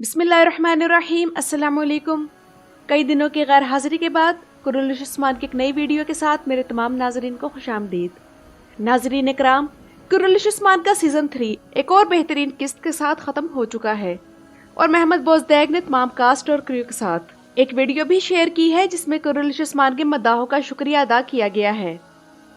बिस्मिल्लाहिर्रहमानिर्रहीम। अस्सलाम वालेकुम। कई दिनों की गैर हाजिरी के बाद कुर्रलिश उस्मान की एक नई वीडियो के साथ मेरे तमाम नाजरीन को खुशामदीद। नाजरीन इकराम, कुर्रलिश उस्मान का सीज़न 3 एक और बेहतरीन किस्त के साथ ख़त्म हो चुका है और महमद बोजदैग ने तमाम कास्ट और क्रू के साथ एक वीडियो भी शेयर की है जिसमें कुर्रलिश उस्मान के मद्दाहों का शुक्रिया अदा किया गया है।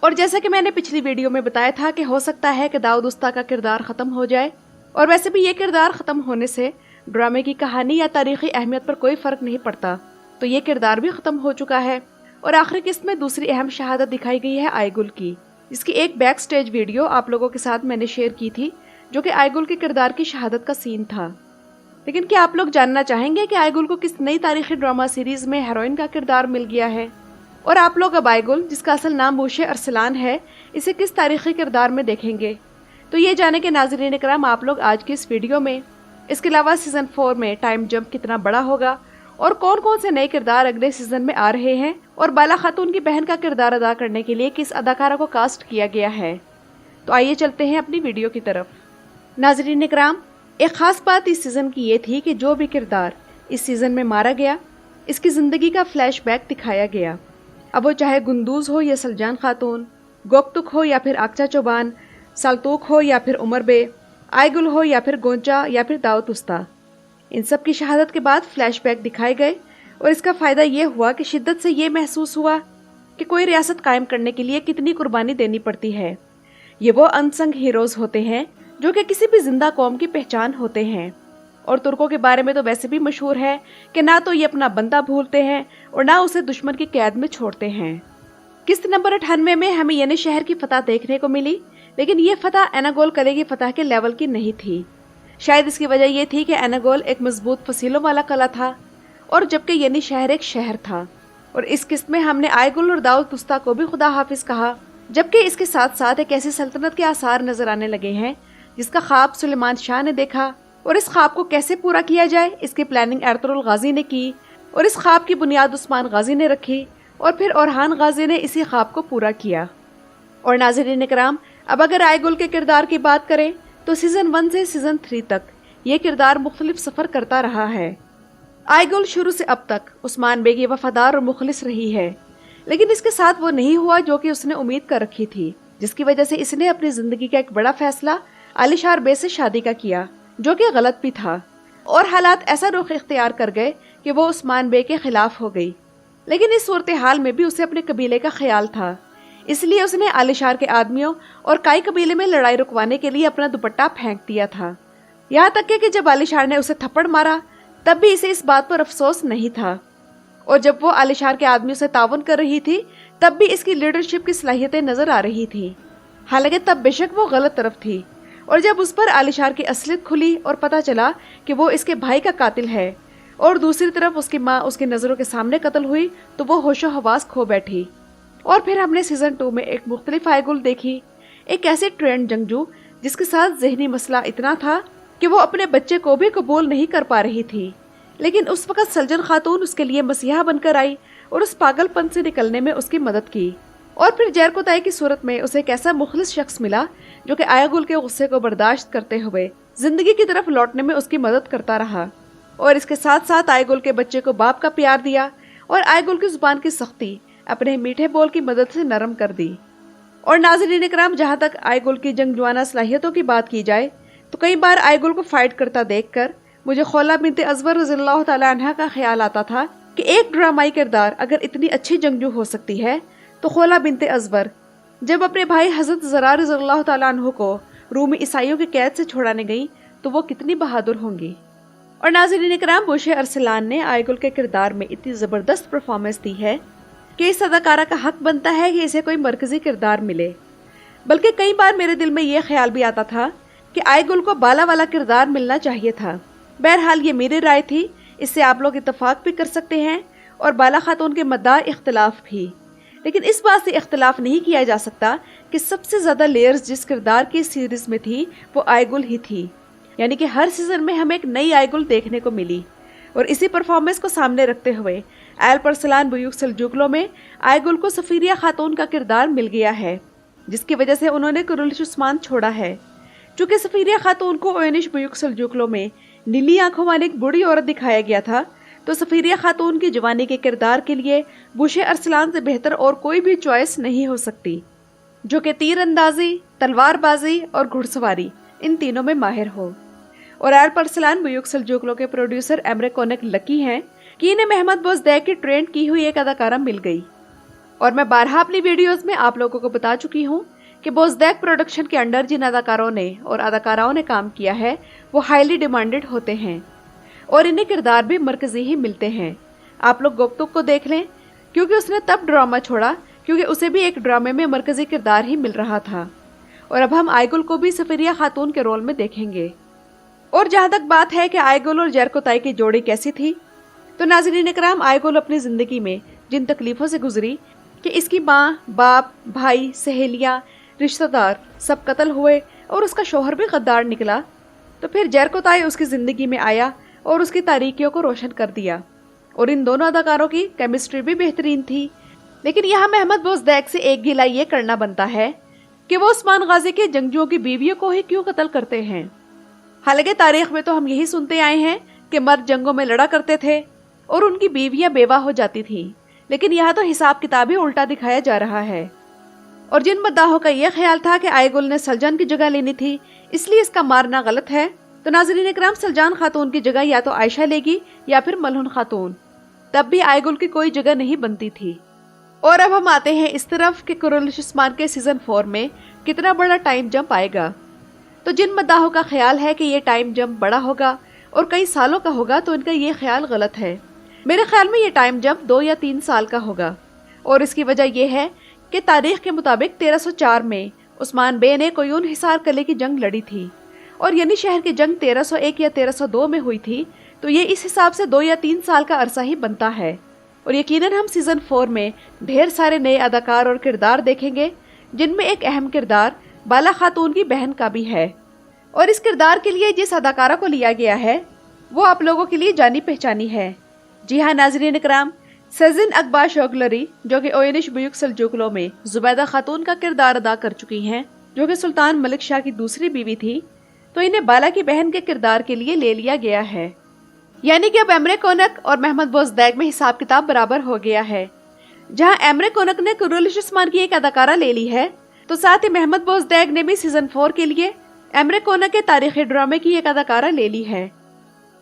और जैसा कि मैंने पिछली वीडियो में बताया था कि हो सकता है कि दाऊद उस्ता का किरदार ख़त्म हो जाए, और वैसे भी ये किरदार ख़त्म होने से ड्रामे की कहानी या तारीखी अहमियत पर कोई फ़र्क नहीं पड़ता, तो ये किरदार भी ख़त्म हो चुका है। और आखिरी किस्त में दूसरी अहम शहादत दिखाई गई है आयगुल की, जिसकी एक बैक स्टेज वीडियो आप लोगों के साथ मैंने शेयर की थी, जो कि आयगुल के किरदार की शहादत का सीन था। लेकिन क्या आप लोग जानना चाहेंगे कि आयगुल को किस नई तारीखी ड्रामा सीरीज़ में हीरोइन का किरदार मिल गया है, और आप लोग अब आयगुल, जिसका असल नाम बूशे अरसलान है, इसे किस तारीखी किरदार में देखेंगे? तो ये जाने के नाज़रीन इकराम आप लोग आज की इस वीडियो में। इसके अलावा सीज़न 4 में टाइम जंप कितना बड़ा होगा और कौन कौन से नए किरदार अगले सीज़न में आ रहे हैं, और बाला खातून की बहन का किरदार अदा करने के लिए किस अदाकारा को कास्ट किया गया है। तो आइए चलते हैं अपनी वीडियो की तरफ। नाज़रीन इकराम, एक ख़ास बात इस सीज़न की ये थी कि जो भी किरदार इस सीज़न में मारा गया, इसकी ज़िंदगी का फ्लैशबैक दिखाया गया। अब वो चाहे गुंदूज़ हो या सलजान खातून, गोकतुक हो या फिर आकचा चौबान, सल्तूक हो या फिर उमर बे, आयगुल हो या फिर गोंचा या फिर दाऊद उस्ता, इन सब की शहादत के बाद फ्लैशबैक दिखाए गए। और इसका फ़ायदा ये हुआ कि शिद्दत से ये महसूस हुआ कि कोई रियासत कायम करने के लिए कितनी कुर्बानी देनी पड़ती है। ये वो अनसंग हीरोज़ होते हैं जो कि किसी भी जिंदा कौम की पहचान होते हैं। और तुर्कों के बारे में तो वैसे भी मशहूर है कि ना तो ये अपना बंदा भूलते हैं और ना उसे दुश्मन की कैद में छोड़ते हैं। किस्त नंबर 98 में हमें येनी शहर की फतह देखने को मिली, लेकिन ये फतह एनागोल किले की फतह के लेवल की नहीं थी। शायद इसकी वजह यह थी कि एनागोल एक मजबूत फसीलों वाला किला था, और जबकि येनी शहर एक शहर था। और इस किस्त में हमने आयगुल और दाऊद उस्ता को भी खुदा हाफिज कहा, जबकि इसके साथ साथ एक ऐसी सल्तनत के आसार नजर आने लगे हैं जिसका ख्वाब सुलेमान शाह ने देखा, और इस ख्वाब को कैसे पूरा किया जाए इसकी प्लानिंग अर्तुगरुल गाजी ने की, और इस ख्वाब की बुनियाद उस्मान गाजी ने रखी, और फिर ओरहान गाजी ने इसी ख्वाब को पूरा किया। और नाज़रीन इकराम, अब अगर आयगुल के किरदार की बात करें तो सीज़न 1 से सीज़न 3 तक ये किरदार मुख्तलिफ सफ़र करता रहा है। आयगुल शुरू से अब तक उस्मान बे की वफादार और मुखलिस रही है, लेकिन इसके साथ वो नहीं हुआ जो कि उसने उम्मीद कर रखी थी, जिसकी वजह से इसने अपनी ज़िंदगी का एक बड़ा फैसला आलिशार बे से शादी का किया, जो कि गलत भी था। और हालात ऐसा रुख इख्तियार कर गए कि वो उस्मान बे के खिलाफ हो गई। लेकिन इस सूरत हाल में भी उसे अपने कबीले का ख्याल था, इसलिए उसने आलिशार के आदमियों और काई कबीले में लड़ाई रुकवाने के लिए अपना दुपट्टा फेंक दिया था। यहाँ तक कि जब आलिशार ने उसे थप्पड़ मारा तब भी इसे इस बात पर अफसोस नहीं था, और जब वो आलिशार के आदमियों से ताउन कर रही थी तब भी इसकी लीडरशिप की सलाहियतें नजर आ रही थी। हालांकि तब बेशक वो गलत तरफ थी, और जब उस पर आलिशार की असलियत खुली और पता चला कि वो इसके भाई का कातिल है, और दूसरी तरफ उसकी माँ उसकी नज़रों के सामने कत्ल हुई, तो वो होशो हवास खो बैठी। और फिर हमने सीज़न 2 में एक मुख्तलिफ आयगुल देखी, एक ऐसे ट्रेंड जंगजू जिसके साथ जहनी मसला इतना था कि वो अपने बच्चे को भी कबूल नहीं कर पा रही थी। लेकिन उस वक़्त सलजन खातून उसके लिए मसीहा बनकर आई और उस पागलपन से निकलने में उसकी मदद की। और फिर जैरकोताई की सूरत में उसे एक ऐसा मुखलिस शख्स मिला जो कि आयगुल के गुस्से को बर्दाश्त करते हुए जिंदगी की तरफ लौटने में उसकी मदद करता रहा। और इसके साथ साथ आयगुल के बच्चे को बाप का प्यार दिया, और आयगुल की जुबान की सख्ती अपने मीठे बोल की मदद से नरम कर दी। और नाज़रीन इकराम, जहाँ तक आयगुल की जंगजुआना सलाहियतों की बात की जाए तो कई बार आयगुल को फाइट करता देखकर मुझे खौला बिनते अजवर रज़ियल्लाहु ताला अन्हा का ख्याल आता था कि एक ड्रामाई किरदार अगर इतनी अच्छी जंगजू हो सकती है तो खौला बिनते अजवर जब अपने भाई हज़रत ज़रा रज़ियल्लाहु ताला अन्हु को रूमी ईसाइयों की कैद से छुड़ाने गई तो वो कितनी बहादुर होंगी। और नाज़रीन इकराम, बूशे अरसलान ने आयगुल के किरदार में इतनी ज़बरदस्त परफॉर्मेंस दी है कि इस अदाकारा का हक बनता है कि इसे कोई मरकजी किरदार मिले। बल्कि कई बार मेरे दिल में यह ख्याल भी आता था कि आयगुल को बाला वाला किरदार मिलना चाहिए था। बहरहाल ये मेरी राय थी, इससे आप लोग इत्तफाक भी कर सकते हैं और बाला खातून के मद्दाह इख्तिलाफ भी। लेकिन इस बात से इख्तिलाफ नहीं किया जा सकता कि सबसे ज़्यादा लेयर्स जिस किरदार की सीरीज में थी वो आयगुल ही थी, यानी कि हर सीज़न में हमें एक नई आयगुल देखने को मिली। और इसी परफॉर्मेंस को सामने रखते हुए एल्प अरसलान बुयूक सल्जूकलो में आयगुल को सफीरिया खातून का किरदार मिल गया है, जिसकी वजह से उन्होंने कुर्रलिश उस्मान छोड़ा है। चूँकि सफीरिया खातून को ओयनिश बुयूक सल्जूकलो में नीली आंखों वाली एक बूढ़ी औरत दिखाया गया था, तो सफीरिया खातून की जवानी के किरदार के लिए बुशे अरसलान से बेहतर और कोई भी चॉइस नहीं हो सकती, जो कि तीर अंदाजी, तलवारबाजी और घुड़सवारी इन तीनों में माहिर हो। और एल्प अरसलान बुयूक सल्जूकलों के प्रोड्यूसर एमरे कोनक लकी हैं कि इन्हें महमद बोज़दैक की ट्रेंड की हुई एक अदाकारा मिल गई। और मैं बारहा अपनी वीडियोस में आप लोगों को बता चुकी हूँ कि बोज़दैक प्रोडक्शन के अंडर जिन अदाकारों ने और अदाकाराओं ने काम किया है वो हाईली डिमांडेड होते हैं और इन्हें किरदार भी मरकजी ही मिलते हैं। आप लोग गोप्तुक को देख लें, क्योंकि उसने तब ड्रामा छोड़ा क्योंकि उसे भी एक ड्रामे में मरकजी किरदार ही मिल रहा था। और अब हम आयगुल को भी सफीरिया खातून के रोल में देखेंगे। और जहाँ तक बात है कि आयगुल और जरकोताई की जोड़ी कैसी थी, तो नाज़रीन इकराम, आयगुल अपनी ज़िंदगी में जिन तकलीफ़ों से गुजरी कि इसकी माँ, बाप, भाई, सहेलियाँ, रिश्तेदार सब कत्ल हुए और उसका शौहर भी गद्दार निकला, तो फिर जरकोताई उसकी ज़िंदगी में आया और उसकी तारीकियों को रोशन कर दिया। और इन दोनों अदाकारों की केमिस्ट्री भी बेहतरीन थी। लेकिन यहाँ महमद बोज़दैक से एक गिला ये करना बनता है कि वो उस्मान गाजी के जंगजुओं की बीवियों को ही क्यों कत्ल करते हैं। हालांकि तारीख में तो हम यही सुनते आए हैं कि मर्द जंगों में लड़ा करते थे और उनकी बीवियां बेवा हो जाती थी, लेकिन यहाँ तो हिसाब किताब ही उल्टा दिखाया जा रहा है। और जिन मद्दाहों का यह ख्याल था कि आयगुल ने सलजान की जगह लेनी थी इसलिए इसका मारना गलत है, तो नाज़रीन इकराम, सलजान खातून की जगह या तो आयशा लेगी या फिर मलहुन खातून। तब भी आयगुल की कोई जगह नहीं बनती थी। और अब हम आते हैं इस तरफ कि कुरुलिश उस्मान के सीजन 4 में कितना बड़ा टाइम जंप आएगा। तो जिन मद्दाहों का ख्याल है कि ये टाइम जंप बड़ा होगा और कई सालों का होगा, तो इनका ये ख्याल गलत है। मेरे ख्याल में ये टाइम जंप 2 या 3 साल का होगा। और इसकी वजह यह है कि तारीख के मुताबिक 1304 में उस्मान बे ने कोयून हिसार किले की जंग लड़ी थी और यानी शहर की जंग 1301 या 1302 में हुई थी, तो ये इस हिसाब से 2 या 3 साल का अरसा ही बनता है। और यकीनन हम सीजन 4 में ढेर सारे नए अदाकार और किरदार देखेंगे, जिनमें एक अहम किरदार बाला खातून की बहन का भी है। और इस किरदार के लिए जिस अदाकारा को लिया गया है वो आप लोगों के लिए जानी पहचानी है। जी हाँ नाज़रीन इकराम, सेजिन अकबार शोगलरी, जो कि ओयनिश बुयूक सल्जूकलों में जुबैदा खातून का किरदार अदा कर चुकी हैं, जो कि सुल्तान मलिक शाह की दूसरी बीवी थी, तो इन्हें बाला की बहन के किरदार के लिए ले लिया गया है। यानी कि अब एमरे कोनक और महमद बोज़दैक में हिसाब किताब बराबर हो गया है। जहां एमरे कोनक ने कुरुलिश उस्मान की एक अदाकारा ले ली है, तो साथ ही महमद बोज़दैक ने भी सीजन 4 के लिए एमरे कोनक के तारीखी ड्रामे की एक अदाकारा ले ली है।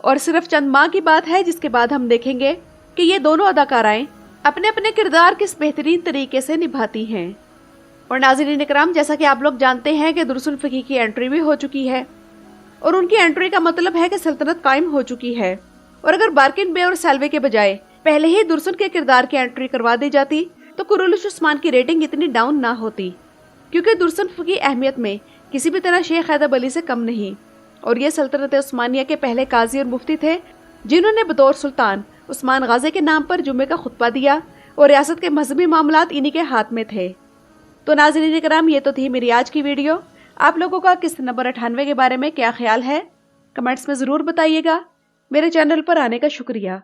और सिर्फ चंद माह की बात है जिसके बाद हम देखेंगे कि ये दोनों अदाकाराएं अपने अपने किरदार किस बेहतरीन तरीके से निभाती हैं। और नाज़रीन इकराम, जैसा कि आप लोग जानते हैं कि दुरुसुल फ़की की एंट्री भी हो चुकी है और उनकी एंट्री का मतलब है कि सल्तनत कायम हो चुकी है। और अगर बार्किन बे और सैल्वे के बजाय पहले ही दुरुसुल के किरदार की एंट्री करवा दी जाती तो कुरुलिश उस्मान की रेटिंग इतनी डाउन ना होती, क्योंकि दुरुसुल की अहमियत में किसी भी तरह शेख हैदर अली से कम नहीं। और ये सल्तनत उस्मानिया के पहले काजी और मुफ्ती थे जिन्होंने बतौर सुल्तान उस्मान गाजी के नाम पर जुम्मे का खुतबा दिया और रियासत के मजहबी मामलात इन्हीं के हाथ में थे। तो नाज़रीन इकराम, ये तो थी मेरी आज की वीडियो। आप लोगों का किस्त नंबर 98 के बारे में क्या ख्याल है, कमेंट्स में ज़रूर बताइएगा। मेरे चैनल पर आने का शुक्रिया।